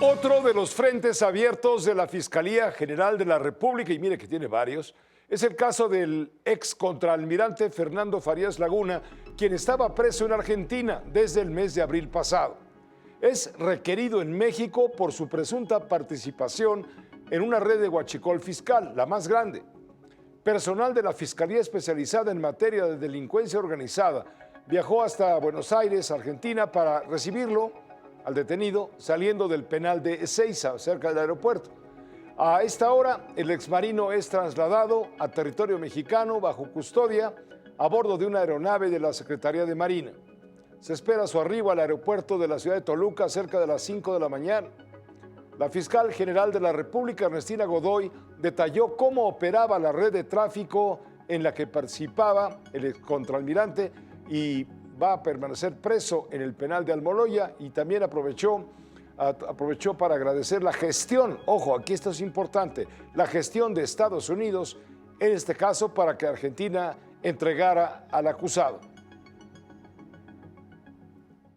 Otro de los frentes abiertos de la Fiscalía General de la República, y mire que tiene varios, es el caso del ex contraalmirante Fernando Farías Laguna, quien estaba preso en Argentina desde el mes de abril pasado. Es requerido en México por su presunta participación en una red de huachicol fiscal, la más grande. Personal de la Fiscalía especializada en materia de delincuencia organizada viajó hasta Buenos Aires, Argentina, para recibirlo al detenido saliendo del penal de Ezeiza, cerca del aeropuerto. A esta hora, el exmarino es trasladado a territorio mexicano bajo custodia a bordo de una aeronave de la Secretaría de Marina. Se espera su arribo al aeropuerto de la ciudad de Toluca cerca de las 5 de la mañana. La fiscal general de la República, Ernestina Godoy, detalló cómo operaba la red de tráfico en la que participaba el ex contraalmirante y va a permanecer preso en el penal de Almoloya, y también aprovechó para agradecer la gestión, ojo, aquí esto es importante, la gestión de Estados Unidos, en este caso para que Argentina entregara al acusado.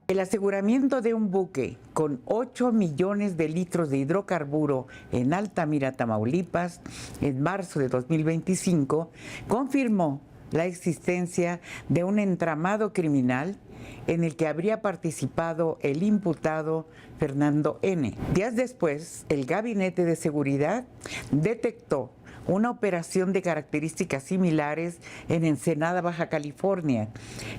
El aseguramiento de un buque con 8 millones de litros de hidrocarburo en Altamira, Tamaulipas, en marzo de 2025, confirmó la existencia de un entramado criminal en el que habría participado el imputado Fernando N. Días después, el Gabinete de Seguridad detectó una operación de características similares en Ensenada, Baja California,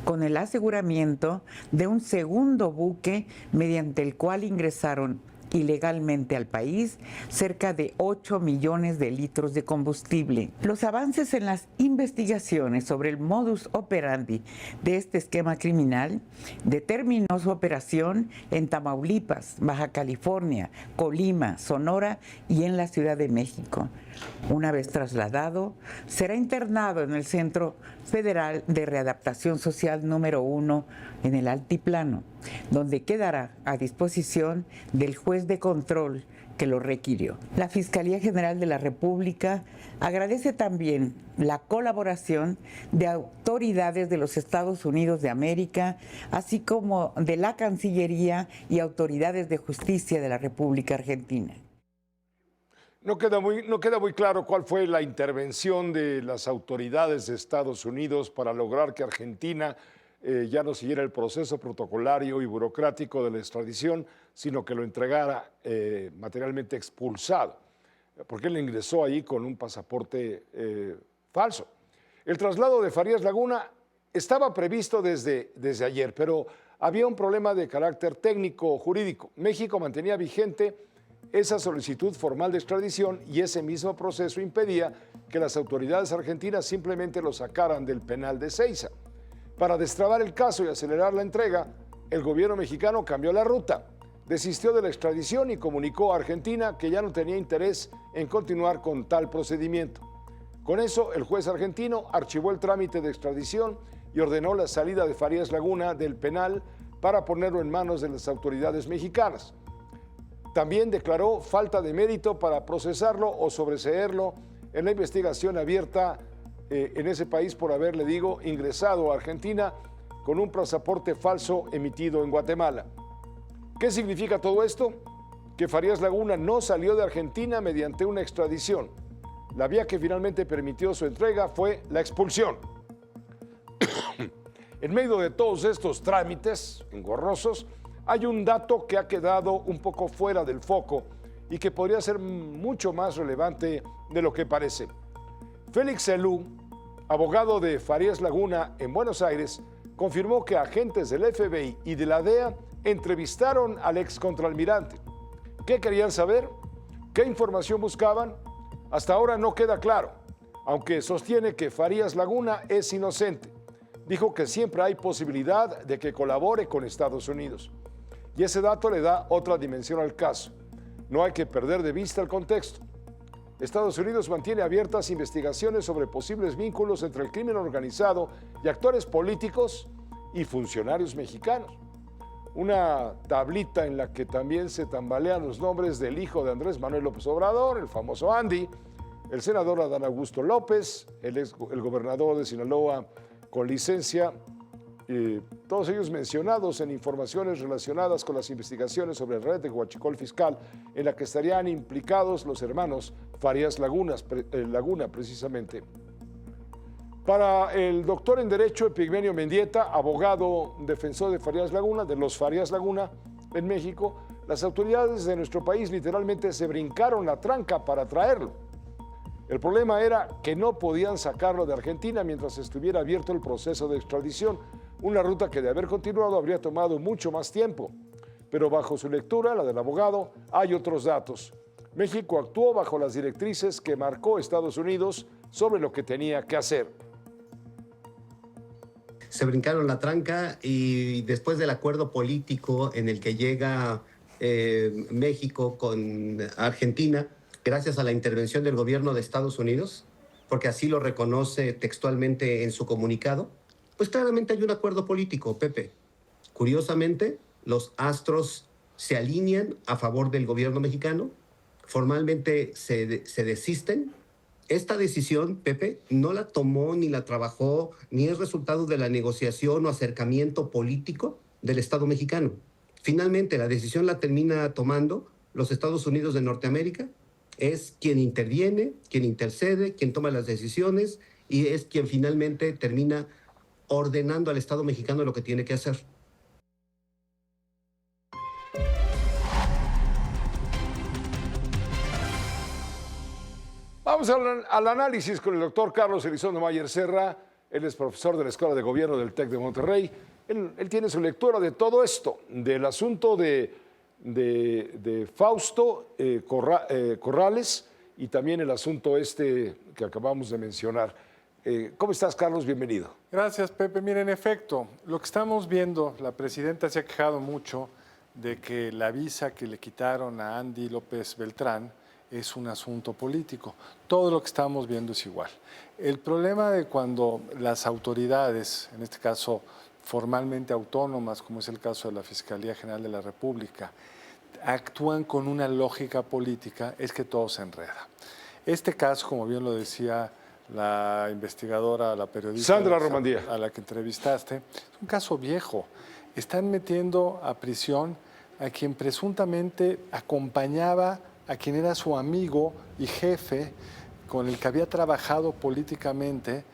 con el aseguramiento de un segundo buque mediante el cual ingresaron ilegalmente al país cerca de 8 millones de litros de combustible. Los avances en las investigaciones sobre el modus operandi de este esquema criminal determinó su operación en Tamaulipas, Baja California, Colima, Sonora y en la Ciudad de México. Una vez trasladado, será internado en el Centro Federal de Readaptación Social número 1 en el Altiplano, donde quedará a disposición del juez de control que lo requirió. La Fiscalía General de la República agradece también la colaboración de autoridades de los Estados Unidos de América, así como de la Cancillería y autoridades de justicia de la República Argentina. No queda muy claro cuál fue la intervención de las autoridades de Estados Unidos para lograr que Argentina ya no siguiera el proceso protocolario y burocrático de la extradición, sino que lo entregara materialmente expulsado, porque él ingresó ahí con un pasaporte falso. El traslado de Farías Laguna estaba previsto desde ayer, pero había un problema de carácter técnico jurídico. México mantenía vigente esa solicitud formal de extradición y ese mismo proceso impedía que las autoridades argentinas simplemente lo sacaran del penal de Ezeiza. Para destrabar el caso y acelerar la entrega, el gobierno mexicano cambió la ruta, desistió de la extradición y comunicó a Argentina que ya no tenía interés en continuar con tal procedimiento. Con eso, el juez argentino archivó el trámite de extradición y ordenó la salida de Farías Laguna del penal para ponerlo en manos de las autoridades mexicanas. También declaró falta de mérito para procesarlo o sobreseerlo en la investigación abierta en ese país por haber, le digo, ingresado a Argentina con un pasaporte falso emitido en Guatemala. ¿Qué significa todo esto? Que Farías Laguna no salió de Argentina mediante una extradición. La vía que finalmente permitió su entrega fue la expulsión. En medio de todos estos trámites engorrosos, hay un dato que ha quedado un poco fuera del foco y que podría ser mucho más relevante de lo que parece. Félix Selú, abogado de Farías Laguna en Buenos Aires, confirmó que agentes del FBI y de la DEA entrevistaron al ex contraalmirante. ¿Qué querían saber? ¿Qué información buscaban? Hasta ahora no queda claro, aunque sostiene que Farías Laguna es inocente. Dijo que siempre hay posibilidad de que colabore con Estados Unidos. Y ese dato le da otra dimensión al caso. No hay que perder de vista el contexto. Estados Unidos mantiene abiertas investigaciones sobre posibles vínculos entre el crimen organizado y actores políticos y funcionarios mexicanos. Una tablita en la que también se tambalean los nombres del hijo de Andrés Manuel López Obrador, el famoso Andy, el senador Adán Augusto López, el gobernador de Sinaloa con licencia, todos ellos mencionados en informaciones relacionadas con las investigaciones sobre el red de huachicol fiscal, en la que estarían implicados los hermanos Farías Laguna, precisamente. Para el doctor en Derecho Epigmenio Mendieta, abogado defensor de Farías Laguna, de los Farías Laguna en México, las autoridades de nuestro país literalmente se brincaron la tranca para traerlo. El problema era que no podían sacarlo de Argentina mientras estuviera abierto el proceso de extradición, una ruta que de haber continuado habría tomado mucho más tiempo. Pero bajo su lectura, la del abogado, hay otros datos. México actuó bajo las directrices que marcó Estados Unidos sobre lo que tenía que hacer. Se brincaron la tranca y después del acuerdo político en el que llega México con Argentina, gracias a la intervención del gobierno de Estados Unidos, porque así lo reconoce textualmente en su comunicado, pues claramente hay un acuerdo político, Pepe. Curiosamente, los astros se alinean a favor del gobierno mexicano, formalmente se desisten. Esta decisión, Pepe, no la tomó ni la trabajó, ni es resultado de la negociación o acercamiento político del Estado mexicano. Finalmente, la decisión la termina tomando los Estados Unidos de Norteamérica. Es quien interviene, quien intercede, quien toma las decisiones y es quien finalmente termina ordenando al Estado mexicano lo que tiene que hacer. Vamos al análisis con el doctor Carlos Elizondo Mayer Serra. Él es profesor de la Escuela de Gobierno del TEC de Monterrey. Él tiene su lectura de todo esto, del asunto de Fausto Corrales y también el asunto este que acabamos de mencionar. ¿Cómo estás, Carlos? Bienvenido. Gracias, Pepe. Mira, en efecto, lo que estamos viendo, la presidenta se ha quejado mucho de que la visa que le quitaron a Andy López Beltrán es un asunto político. Todo lo que estamos viendo es igual. El problema de cuando las autoridades, en este caso formalmente autónomas, como es el caso de la Fiscalía General de la República, actúan con una lógica política, es que todo se enreda. Este caso, como bien lo decía la investigadora, la periodista Sandra Romandía, a la que entrevistaste, es un caso viejo. Están metiendo a prisión a quien presuntamente acompañaba a quien era su amigo y jefe, con el que había trabajado políticamente,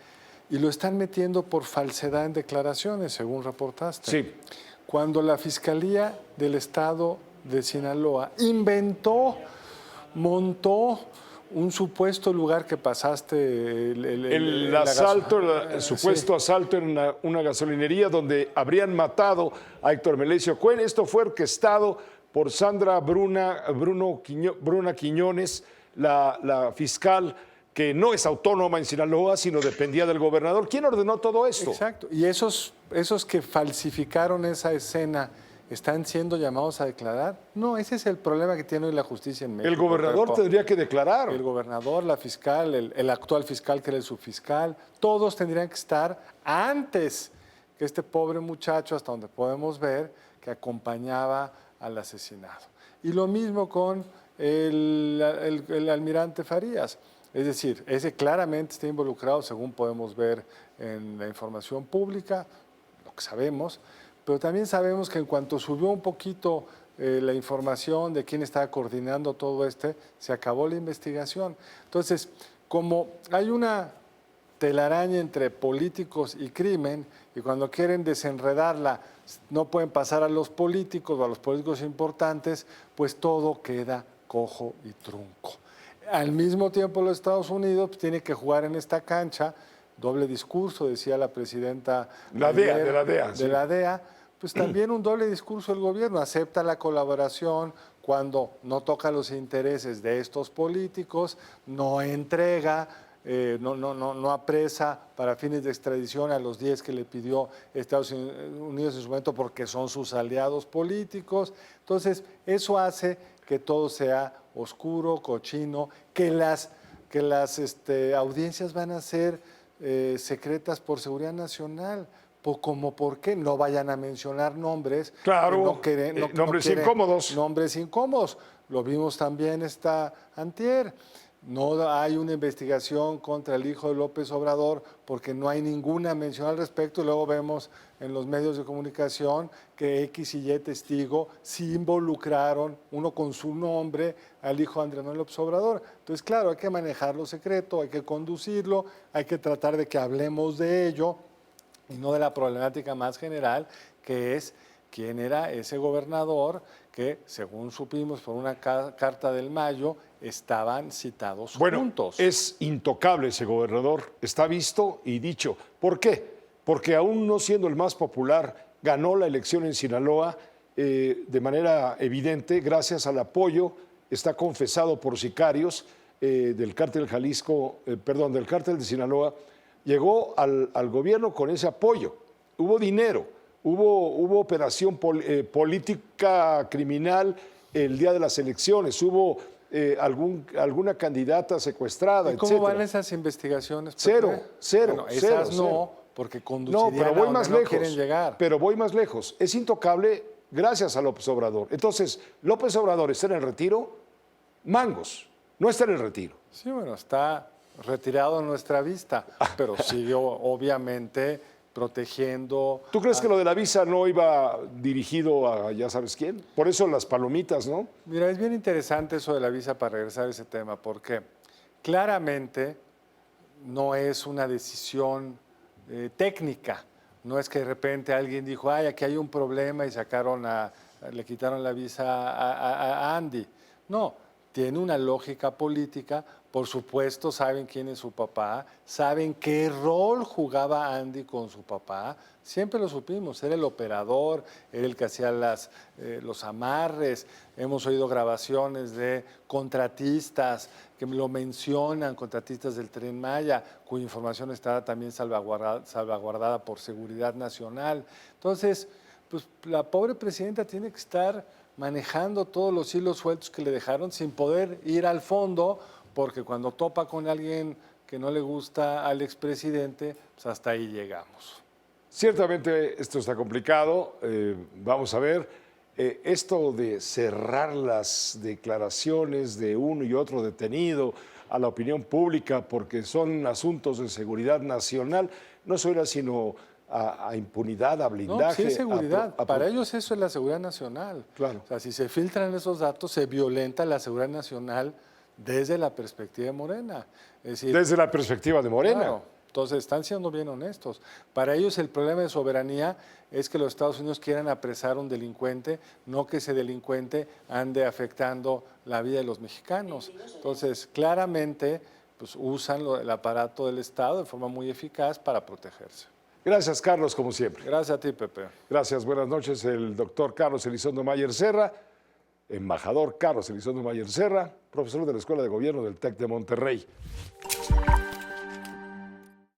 y lo están metiendo por falsedad en declaraciones, según reportaste. Sí. Cuando la Fiscalía del Estado de Sinaloa montó un supuesto lugar que pasaste... El supuesto asalto en una gasolinería donde habrían matado a Héctor Melesio Cuen. Esto fue orquestado por Sandra Bruna Quiñones, la fiscal que no es autónoma en Sinaloa, sino dependía del gobernador. ¿Quién ordenó todo esto? Exacto. Y esos que falsificaron esa escena, ¿están siendo llamados a declarar? No, ese es el problema que tiene hoy la justicia en México. El gobernador tendría que declarar. El gobernador, la fiscal, el actual fiscal que era el subfiscal, todos tendrían que estar antes que este pobre muchacho, hasta donde podemos ver, que acompañaba al asesinado. Y lo mismo con el almirante Farías. Es decir, ese claramente está involucrado, según podemos ver en la información pública, lo que sabemos, pero también sabemos que en cuanto subió un poquito la información de quién estaba coordinando todo se acabó la investigación. Entonces, como hay una telaraña entre políticos y crimen, y cuando quieren desenredarla no pueden pasar a los políticos o a los políticos importantes, pues todo queda cojo y trunco. Al mismo tiempo los Estados Unidos tienen que jugar en esta cancha, doble discurso, decía la presidenta de la DEA, pues también un doble discurso del gobierno, acepta la colaboración cuando no toca los intereses de estos políticos, no entrega, no apresa para fines de extradición a los 10 que le pidió Estados Unidos en su momento porque son sus aliados políticos. Entonces, eso hace que todo sea oscuro, cochino, que las audiencias van a ser secretas por seguridad nacional. Como por qué no vayan a mencionar nombres. Claro, nombres incómodos. Nombres incómodos. Lo vimos también antier. no hay una investigación contra el hijo de López Obrador porque no hay ninguna mención al respecto. Y luego vemos en los medios de comunicación que X y Y testigo sí involucraron, uno con su nombre, al hijo de Andrés Manuel López Obrador. Entonces, claro, hay que manejarlo secreto, hay que conducirlo, hay que tratar de que hablemos de ello y no de la problemática más general, que es quién era ese gobernador que, según supimos por una carta del Mayo, estaban citados juntos. Es intocable ese gobernador, está visto y dicho. ¿Por qué? Porque aún no siendo el más popular, ganó la elección en Sinaloa de manera evidente gracias al apoyo, está confesado por sicarios del cártel Jalisco, del cártel de Sinaloa, llegó al gobierno con ese apoyo. Hubo dinero, hubo operación política criminal el día de las elecciones, hubo alguna candidata secuestrada, ¿Y cómo etcétera. van esas investigaciones? Cero. Bueno, esas cero. no, porque conducirían No, pero voy a más donde no lejos. quieren llegar. Pero voy más lejos. Es intocable gracias a López Obrador. Entonces, López Obrador está en el retiro, mangos, no está en el retiro. Sí, bueno, está retirado a nuestra vista, pero siguió obviamente protegiendo. ¿Tú crees que lo de la visa no iba dirigido a ya sabes quién? Por eso las palomitas, ¿no? Mira, es bien interesante eso de la visa para regresar a ese tema, porque claramente no es una decisión técnica. No es que de repente alguien dijo, ay, aquí hay un problema y le quitaron la visa a Andy. No, tiene una lógica política. Por supuesto, saben quién es su papá, saben qué rol jugaba Andy con su papá. Siempre lo supimos, era el operador, era el que hacía los amarres. Hemos oído grabaciones de contratistas que lo mencionan, contratistas del Tren Maya, cuya información está también salvaguardada por seguridad nacional. Entonces, pues la pobre presidenta tiene que estar manejando todos los hilos sueltos que le dejaron sin poder ir al fondo, porque cuando topa con alguien que no le gusta al expresidente, pues hasta ahí llegamos. Ciertamente esto está complicado. Vamos a ver. Esto de cerrar las declaraciones de uno y otro detenido a la opinión pública porque son asuntos de seguridad nacional, no suena sino a impunidad, a blindaje. No, sí es seguridad. Para ellos eso es la seguridad nacional. Claro. O sea, si se filtran esos datos, se violenta la seguridad nacional desde la perspectiva de Morena. Es decir, desde la perspectiva de Morena. Claro. Entonces, están siendo bien honestos. Para ellos el problema de soberanía es que los Estados Unidos quieran apresar a un delincuente, no que ese delincuente ande afectando la vida de los mexicanos. Entonces, claramente, pues, usan el aparato del Estado de forma muy eficaz para protegerse. Gracias, Carlos, como siempre. Gracias a ti, Pepe. Gracias, buenas noches. El doctor Carlos Elizondo Mayer Serra, embajador Carlos Elizondo Mayer Serra, profesor de la Escuela de Gobierno del TEC de Monterrey.